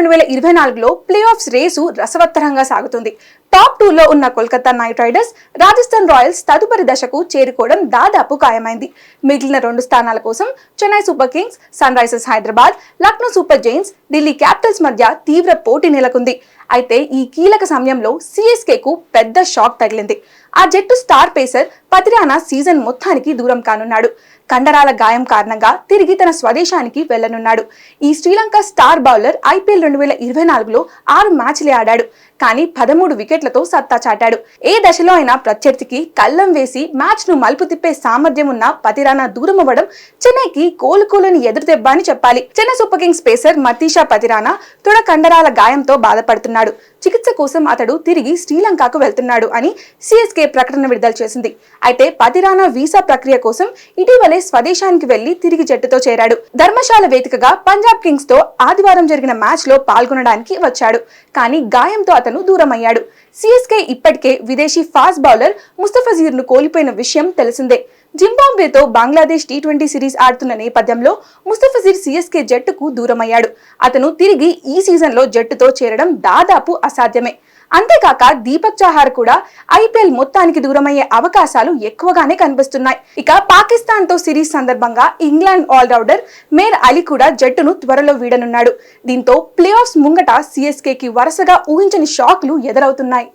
2024లో play offs race రసవత్తరంగా సాగుతుంది. Top 2లో ఉన్న Kolkata knight riders, Rajasthan royals తదుపరి దశకు చేరుకోవడం దాదాపు ఖాయమైంది. మిగిలిన 2 స్థానాల కోసం Chennai super kings, sunrisers Hyderabad, Lucknow super giants, Delhi capitals మధ్య తీవ్ర పోటీ నెలకొంది. అయితే ఈ కీలక సమయంలో సిఎస్కేకు పెద్ద షాక్ తగిలింది. ఆ జట్టు స్టార్ పేసర్ పతిరానా సీజన్ మొత్తానికి దూరం కానున్నాడు. కండరాల గాయం కారణంగా తిరిగి తన స్వదేశానికి వెళ్లనున్నాడు. ఈ శ్రీలంక స్టార్ బౌలర్ ఐపీఎల్ 2024లో 6 మ్యాచ్లే ఆడాడు. కానీ 13 వికెట్లతో సత్తా చాటాడు. ఏ దశలో అయినా ప్రత్యర్థికి కళ్లం వేసి మ్యాచ్ ను మలుపు తిప్పే సామర్థ్యం ఉన్న పతిరానా దూరం అవ్వడం చెన్నైకి కోలుకోలేని ఎదురుదెబ్బ అని చెప్పాలి. Chennai super Kings pacer Matheesha Pathirana తొడ కండరాల గాయంతో బాధపడుతున్నాడు. చికిత్స కోసం అతడు తిరిగి శ్రీలంకకు వెళ్తున్నాడు అని సిఎస్కే ప్రకటన విడుదల చేసింది. అయితే పతిరానా వీసా ప్రక్రియ కోసం ఇటీవలే స్వదేశానికి వెళ్లి తిరిగి జట్టుతో చేరాడు. ధర్మశాల వేదికగా పంజాబ్ కింగ్స్ తో ఆదివారం జరిగిన మ్యాచ్ లో పాల్గొనడానికి వచ్చాడు. కానీ గాయంతో అతను దూరమయ్యాడు. సిఎస్కే ఇప్పటికే విదేశీ ఫాస్ట్ బౌలర్ ముస్తఫిజుర్ ను కోల్పోయిన విషయం తెలిసిందే. జింబాబ్వేతో బంగ్లాదేశ్ టీ20 సిరీస్ ఆడుతున్న నేపథ్యంలో ముస్తఫిజుర్ సిఎస్కే జట్టుకు దూరమయ్యాడు. అతను తిరిగి ఈ సీజన్ లో జట్టుతో చేరడం దాదాపు అసాధ్యమే. అంతేకాక దీపక్ చాహర్ కూడా ఐపీఎల్ మొత్తానికి దూరమయ్యే అవకాశాలు ఎక్కువగానే కనిపిస్తున్నాయి. ఇక పాకిస్తాన్ తో సిరీస్ సందర్భంగా ఇంగ్లాండ్ ఆల్రౌండర్ మేర్ అలీ కూడా జట్టును త్వరలో వీడనున్నాడు. దీంతో ప్లే ఆఫ్స్ ముంగట సిఎస్కేకి వరుసగా ఊహించని షాక్లు ఎదురవుతున్నాయి.